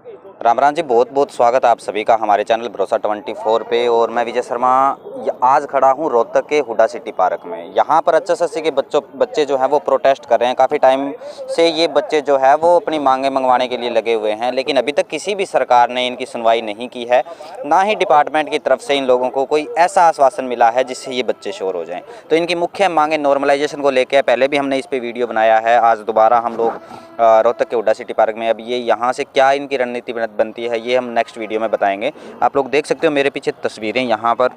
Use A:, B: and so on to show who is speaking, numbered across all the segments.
A: राम राम जी, बहुत बहुत स्वागत है आप सभी का हमारे चैनल भरोसा 24 पे। और मैं विजय शर्मा आज खड़ा हूँ रोहतक के हुडा सिटी पार्क में। यहाँ पर एचएसएससी के बच्चे जो हैं वो प्रोटेस्ट कर रहे हैं। काफ़ी टाइम से ये बच्चे जो है वो अपनी मांगें मंगवाने के लिए लगे हुए हैं, लेकिन अभी तक किसी भी सरकार ने इनकी सुनवाई नहीं की है। ना ही डिपार्टमेंट की तरफ से इन लोगों को कोई ऐसा आश्वासन मिला है जिससे ये बच्चे शोर हो जाएँ। तो इनकी मुख्य मांगें नॉर्मलाइजेशन को लेकर पहले भी हमने इस पर वीडियो बनाया है। आज दोबारा हम लोग रोहतक के हुडा सिटी पार्क में, अब ये यहाँ से क्या इनकी रणनीति बनती है ये हम नेक्स्ट वीडियो में बताएंगे। आप लोग देख सकते हो मेरे पीछे तस्वीरें, यहाँ पर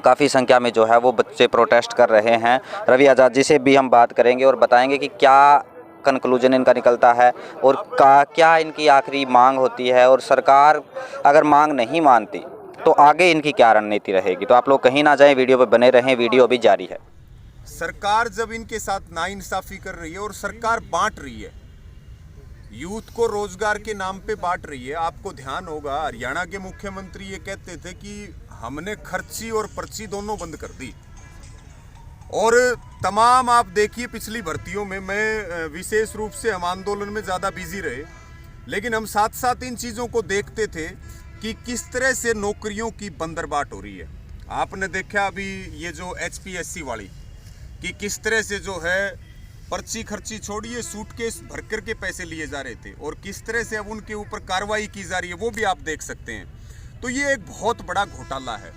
A: काफ़ी संख्या में जो है वो बच्चे प्रोटेस्ट कर रहे हैं। रवि आज़ाद जी से भी हम बात करेंगे और बताएंगे कि क्या कंक्लूजन इनका निकलता है और क्या इनकी आखिरी मांग होती है, और सरकार अगर मांग नहीं मानती तो आगे इनकी क्या रणनीति रहेगी। तो आप लोग कहीं ना जाएं, वीडियो पर बने रहें, वीडियो अभी जारी है।
B: सरकार जब इनके साथ नाइंसाफी कर रही है और सरकार बांट रही है, यूथ को रोजगार के नाम पे बांट रही है। आपको ध्यान होगा हरियाणा के मुख्यमंत्री ये कहते थे कि हमने खर्ची और पर्ची दोनों बंद कर दी। और तमाम आप देखिए पिछली भर्तियों में, मैं विशेष रूप से हम आंदोलन में ज़्यादा बिजी रहे, लेकिन हम साथ साथ इन चीज़ों को देखते थे कि किस तरह से नौकरियों की बंदरबाट हो रही है। आपने देखा अभी ये जो HPSC वाली कि किस तरह से जो है पर्ची खर्ची छोड़िए, सूटकेस भर कर के पैसे लिए जा रहे थे, और किस तरह से अब उनके ऊपर कार्रवाई की जा रही है वो भी आप देख सकते हैं। तो ये एक बहुत बड़ा घोटाला है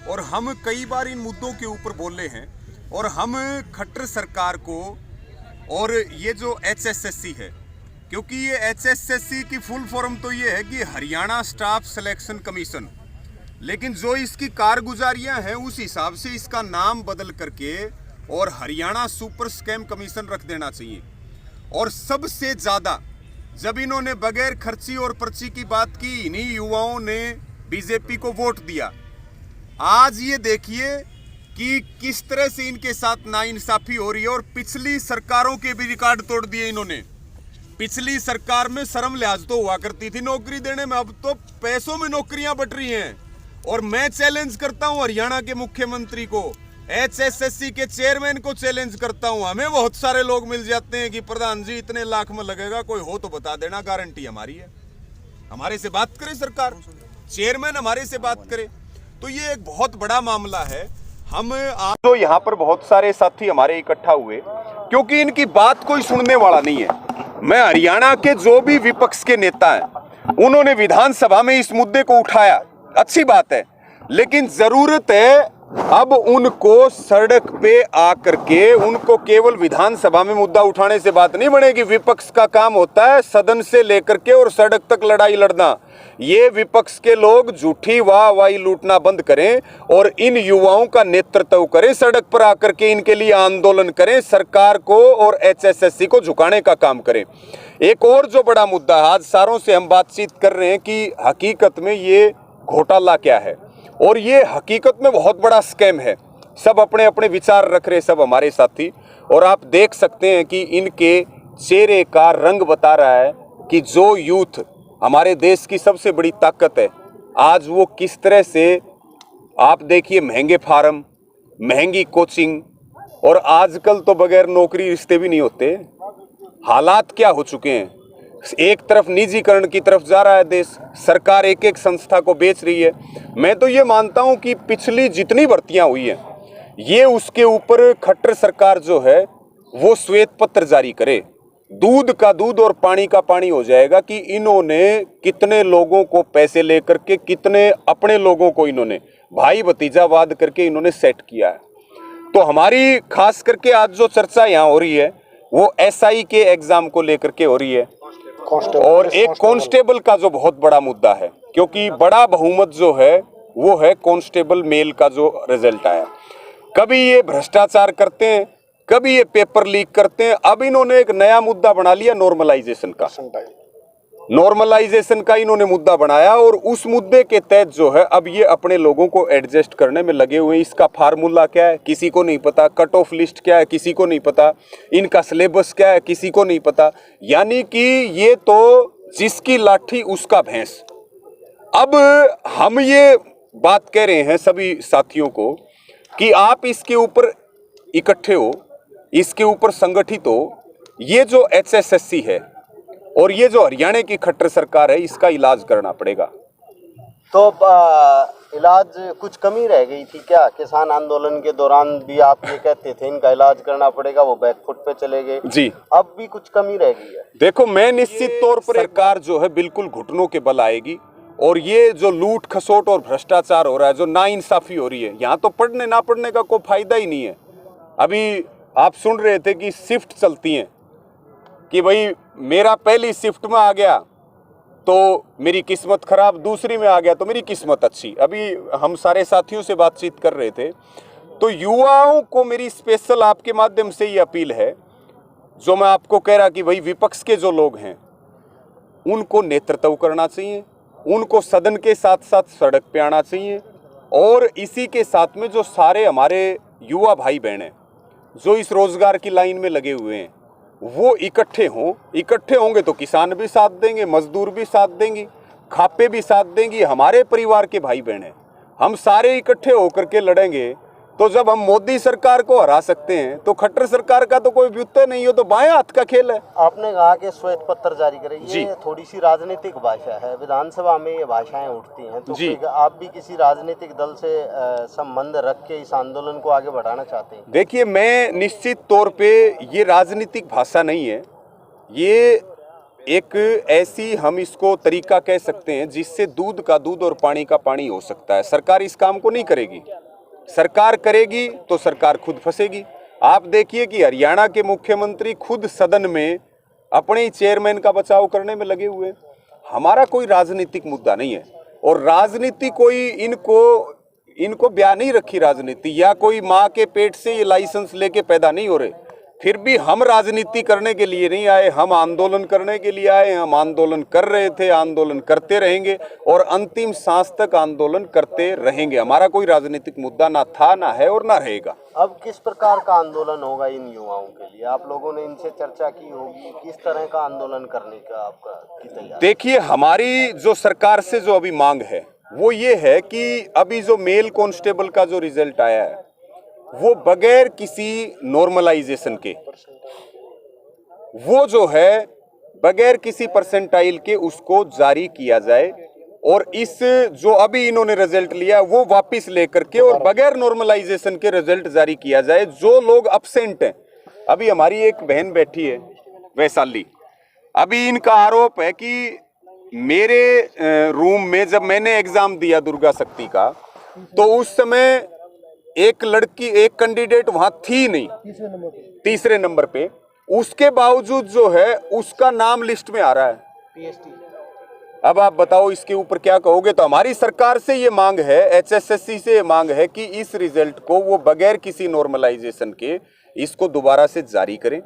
B: और हम कई बार इन मुद्दों के ऊपर बोले हैं। और हम खट्टर सरकार को, और ये जो HSSC है, क्योंकि ये HSSC की फुल फॉर्म तो ये है कि हरियाणा स्टाफ सिलेक्शन कमीशन, लेकिन जो इसकी कारगुजारियाँ हैं उस हिसाब से इसका नाम बदल करके और हरियाणा सुपर स्कैम कमीशन रख देना चाहिए। और सबसे ज़्यादा जब इन्होंने बगैर खर्ची और पर्ची की बात की, इन्हीं युवाओं ने बीजेपी को वोट दिया। आज ये देखिए कि किस तरह से इनके साथ नाइंसाफी हो रही है। और पिछली सरकारों के भी रिकॉर्ड तोड़ दिए इन्होंने। पिछली सरकार में शर्म लिहाज तो हुआ करती थी नौकरी देने में, अब तो पैसों में नौकरियां बट रही हैं। और मैं चैलेंज करता हूं हरियाणा के मुख्यमंत्री को, HSSC के चेयरमैन को चैलेंज करता हूं। हमें बहुत सारे लोग मिल जाते हैं कि प्रधान जी इतने लाख में लगेगा, कोई हो तो बता देना, गारंटी हमारी है। हमारे से बात करे सरकार, चेयरमैन हमारे से बात करे। तो ये एक बहुत बड़ा मामला है। हम आज तो यहाँ पर बहुत सारे साथी हमारे इकट्ठा हुए क्योंकि इनकी बात कोई सुनने वाला नहीं है। मैं हरियाणा के जो भी विपक्ष के नेता हैं उन्होंने विधानसभा में इस मुद्दे को उठाया, अच्छी बात है, लेकिन जरूरत है अब उनको सड़क पे आकर के, उनको केवल विधानसभा में मुद्दा उठाने से बात नहीं बनेगी। विपक्ष का काम होता है सदन से लेकर के और सड़क तक लड़ाई लड़ना। ये विपक्ष के लोग झूठी वाहवाही लूटना बंद करें और इन युवाओं का नेतृत्व करें, सड़क पर आकर के इनके लिए आंदोलन करें, सरकार को और HSSC को झुकाने का काम करें। एक और जो बड़ा मुद्दा है, आज सारों से हम बातचीत कर रहे हैं कि हकीकत में ये घोटाला क्या है, और ये हकीकत में बहुत बड़ा स्कैम है। सब अपने अपने विचार रख रहे, सब हमारे साथी, और आप देख सकते हैं कि इनके चेहरे का रंग बता रहा है कि जो यूथ हमारे देश की सबसे बड़ी ताकत है, आज वो किस तरह से, आप देखिए महंगे फार्म, महंगी कोचिंग, और आजकल तो बगैर नौकरी रिश्ते भी नहीं होते। हालात क्या हो चुके हैं, एक तरफ निजीकरण की तरफ जा रहा है देश, सरकार एक एक संस्था को बेच रही है। मैं तो ये मानता हूं कि पिछली जितनी भर्तियां हुई हैं, ये उसके ऊपर खट्टर सरकार जो है वो श्वेत पत्र जारी करे। दूध का दूध और पानी का पानी हो जाएगा कि इन्होंने कितने लोगों को पैसे लेकर के, कितने अपने लोगों को इन्होंने भाई भतीजावाद करके इन्होंने सेट किया है। तो हमारी खास करके आज जो चर्चा यहाँ हो रही है वो SI के एग्जाम को लेकर के हो रही है, और एक कांस्टेबल का जो बहुत बड़ा मुद्दा है, क्योंकि बड़ा बहुमत जो है वो है कांस्टेबल मेल का जो रिजल्ट आया। कभी ये भ्रष्टाचार करते हैं, कभी ये पेपर लीक करते हैं। अब इन्होंने एक नया मुद्दा बना लिया नॉर्मलाइजेशन का। नॉर्मलाइजेशन का इन्होंने मुद्दा बनाया, और उस मुद्दे के तहत जो है अब ये अपने लोगों को एडजस्ट करने में लगे हुए हैं। इसका फार्मूला क्या है किसी को नहीं पता, कट ऑफ लिस्ट क्या है किसी को नहीं पता, इनका सिलेबस क्या है किसी को नहीं पता। यानी कि ये तो जिसकी लाठी उसका भैंस। अब हम ये बात कह रहे हैं सभी साथियों को कि आप इसके ऊपर इकट्ठे हो, इसके ऊपर संगठित हो। ये जो HSSC है
C: और ये जो हरियाणा की खट्टर सरकार है इसका इलाज करना पड़ेगा।
D: तो इलाज कुछ कमी रह गई थी क्या? किसान आंदोलन के दौरान भी आप ये कहते थे इनका इलाज करना पड़ेगा, वो बैकफुट पे चले गए
C: जी,
D: अब भी कुछ कमी रह गई है?
C: देखो, मैं निश्चित तौर पर सरकार जो है बिल्कुल घुटनों के बल आएगी। और ये जो लूट खसोट और भ्रष्टाचार हो रहा है, जो नाइंसाफी हो रही है, यहाँ तो पढ़ने ना पढ़ने का कोई फायदा ही नहीं है। अभी आप सुन रहे थे कि शिफ्ट चलती हैं, कि भाई मेरा पहली शिफ्ट में आ गया तो मेरी किस्मत खराब, दूसरी में आ गया तो मेरी किस्मत अच्छी। अभी हम सारे साथियों से बातचीत कर रहे थे, तो युवाओं को मेरी स्पेशल आपके माध्यम से ये अपील है, जो मैं आपको कह रहा कि भाई विपक्ष के जो लोग हैं उनको नेतृत्व करना चाहिए, उनको सदन के साथ साथ सड़क पे आना चाहिए। और इसी के साथ में जो सारे हमारे युवा भाई बहन हैं जो इस रोजगार की लाइन में लगे हुए हैं, वो इकट्ठे हों। इकट्ठे होंगे तो किसान भी साथ देंगे, मजदूर भी साथ देंगी, खापे भी साथ देंगी, हमारे परिवार के भाई बहन हैं। हम सारे इकट्ठे होकर के लड़ेंगे तो जब हम मोदी सरकार को हरा सकते हैं तो खट्टर सरकार का तो कोई व्युत्य नहीं हो, तो बाएं हाथ का खेल है।
D: आपने कहा कि श्वेत पत्र जारी करे,
C: जी।
D: ये थोड़ी सी राजनीतिक भाषा है, विधानसभा में ये भाषाएं उठती हैं, तो
C: जी।
D: आप भी किसी राजनीतिक दल से संबंध रख के इस आंदोलन को आगे बढ़ाना चाहते हैं?
C: देखिए, मैं निश्चित तौर पे ये राजनीतिक भाषा नहीं है, ये एक ऐसी, हम इसको तरीका कह सकते हैं जिससे दूध का दूध और पानी का पानी हो सकता है। सरकार इस काम को नहीं करेगी। सरकार करेगी तो सरकार खुद फंसेगी। आप देखिए कि हरियाणा के मुख्यमंत्री खुद सदन में अपने ही चेयरमैन का बचाव करने में लगे हुए हैं। हमारा कोई राजनीतिक मुद्दा नहीं है, और राजनीति कोई इनको ब्याह नहीं रखी राजनीति, या कोई माँ के पेट से ये लाइसेंस लेके पैदा नहीं हो रहे। फिर भी हम राजनीति करने के लिए नहीं आए, हम आंदोलन करने के लिए आए। हम आंदोलन कर रहे थे, आंदोलन करते रहेंगे और अंतिम सांस तक आंदोलन करते रहेंगे। हमारा कोई राजनीतिक मुद्दा ना था, ना है और ना रहेगा।
D: अब किस प्रकार का आंदोलन होगा इन युवाओं के लिए? आप लोगों ने इनसे चर्चा की होगी, किस तरह का आंदोलन करने का आपका की तैयारी?
C: देखिए, हमारी जो सरकार से जो अभी मांग है वो ये है कि अभी जो मेल कांस्टेबल का जो रिजल्ट आया है वो बगैर किसी नॉर्मलाइजेशन के, वो जो है बगैर किसी परसेंटाइल के उसको जारी किया जाए। और इस जो अभी इन्होंने रिजल्ट लिया वो वापस लेकर के और बगैर नॉर्मलाइजेशन के रिजल्ट जारी किया जाए। जो लोग अब्सेंट हैं, अभी हमारी एक बहन बैठी है वैशाली, अभी इनका आरोप है कि मेरे रूम में जब मैंने एग्जाम दिया दुर्गा शक्ति का, तो उस समय एक लड़की, एक कैंडिडेट वहां थी नहीं, तीसरे नंबर पे, उसके बावजूद जो है उसका नाम लिस्ट में आ रहा है
D: पीएचडी।
C: अब आप बताओ इसके ऊपर क्या कहोगे? तो हमारी सरकार से ये मांग है, एचएसएससी से ये मांग है कि इस रिजल्ट को वो बगैर किसी नॉर्मलाइजेशन के इसको दोबारा से जारी करें,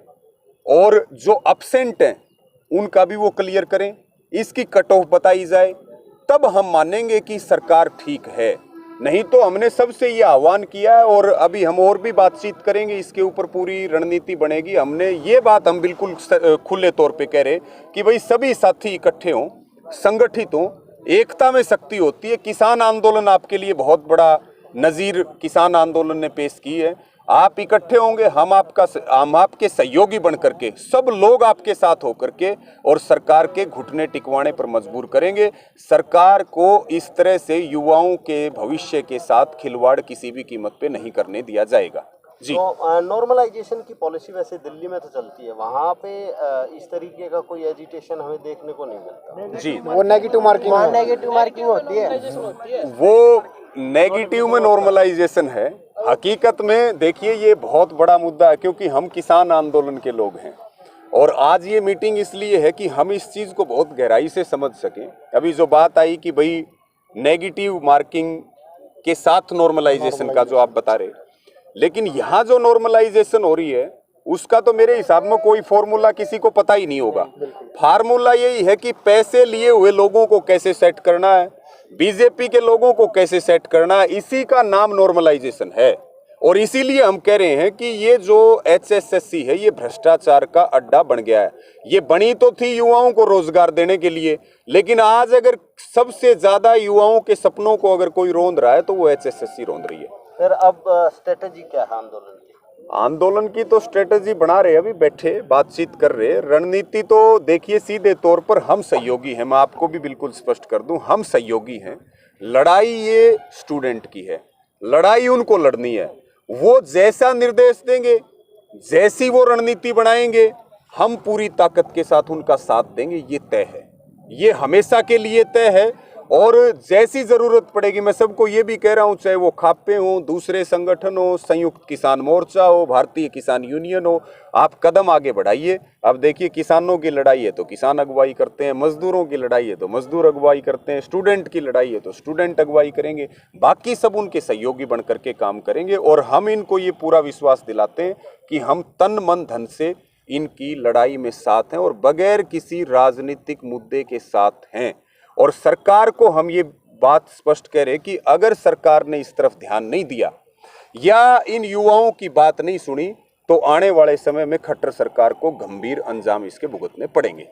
C: और जो अब्सेंट हैं उनका भी वो क्लियर करें, इसकी कट ऑफ बताई जाए, तब हम मानेंगे कि सरकार ठीक है। नहीं तो हमने सबसे ये आह्वान किया है, और अभी हम और भी बातचीत करेंगे, इसके ऊपर पूरी रणनीति बनेगी। हमने ये बात हम बिल्कुल खुले तौर पे कह रहे कि भाई सभी साथी इकट्ठे हों, संगठित हों, एकता में शक्ति होती है। किसान आंदोलन आपके लिए बहुत बड़ा नज़ीर किसान आंदोलन ने पेश की है। आप इकट्ठे होंगे, हम आपके सहयोगी बन करके, सब लोग आपके साथ होकर के और सरकार के घुटने टिकवाने पर मजबूर करेंगे। सरकार को इस तरह से युवाओं के भविष्य के साथ खिलवाड़ किसी भी कीमत पे नहीं करने दिया जाएगा। जी।
D: तो नॉर्मलाइजेशन की पॉलिसी वैसे दिल्ली में तो चलती है, वहाँ पे इस तरीके का कोई एजिटेशन हमें देखने को नहीं मिलता।
C: जी,
D: वो नेगेटिव मार्किंग होती है।
C: वो नेगेटिव में नॉर्मलाइजेशन है। हकीकत में देखिए, ये बहुत बड़ा मुद्दा है, क्योंकि हम किसान आंदोलन के लोग हैं, और आज ये मीटिंग इसलिए है कि हम इस चीज़ को बहुत गहराई से समझ सकें। अभी जो बात आई कि भाई नेगेटिव मार्किंग के साथ नॉर्मलाइजेशन का जो आप बता रहे, लेकिन यहाँ जो नॉर्मलाइजेशन हो रही है उसका तो मेरे हिसाब में कोई फॉर्मूला किसी को पता ही नहीं होगा। फार्मूला यही है कि पैसे लिए हुए लोगों को कैसे सेट करना है, बीजेपी के लोगों को कैसे सेट करना है, इसी का नाम नॉर्मलाइजेशन है। और इसीलिए हम कह रहे हैं कि ये जो एचएसएससी है ये भ्रष्टाचार का अड्डा बन गया है। ये बनी तो थी युवाओं को रोजगार देने के लिए, लेकिन आज अगर सबसे ज्यादा युवाओं के सपनों को अगर कोई रोंद रहा है तो वो एचएसएससी रोंद रही है।
D: फिर अब स्ट्रेटेजी क्या है आंदोलन की?
C: आंदोलन की तो स्ट्रेटजी बना रहे, अभी बैठे बातचीत कर रहे। रणनीति तो देखिए सीधे तौर पर हम सहयोगी हैं, मैं आपको भी बिल्कुल स्पष्ट कर दूं, हम सहयोगी हैं। लड़ाई ये स्टूडेंट की है, लड़ाई उनको लड़नी है। वो जैसा निर्देश देंगे, जैसी वो रणनीति बनाएंगे, हम पूरी ताकत के साथ उनका साथ देंगे, ये तय है, ये हमेशा के लिए तय है। और जैसी जरूरत पड़ेगी, मैं सबको ये भी कह रहा हूं, चाहे वो खापे हो, दूसरे संगठन हो, संयुक्त किसान मोर्चा हो, भारतीय किसान यूनियन हो, आप कदम आगे बढ़ाइए। अब देखिए किसानों की लड़ाई है तो किसान अगुवाई करते हैं, मजदूरों की लड़ाई है तो मजदूर अगुवाई करते हैं, स्टूडेंट की लड़ाई है तो स्टूडेंट अगुवाई करेंगे, बाकी सब उनके सहयोगी बन करके काम करेंगे। और हम इनको ये पूरा विश्वास दिलाते हैं कि हम तन मन धन से इनकी लड़ाई में साथ हैं और बगैर किसी राजनीतिक मुद्दे के साथ हैं। और सरकार को हम ये बात स्पष्ट कह रहे कि अगर सरकार ने इस तरफ ध्यान नहीं दिया या इन युवाओं की बात नहीं सुनी तो आने वाले समय में खट्टर सरकार को गंभीर अंजाम इसके भुगतने पड़ेंगे।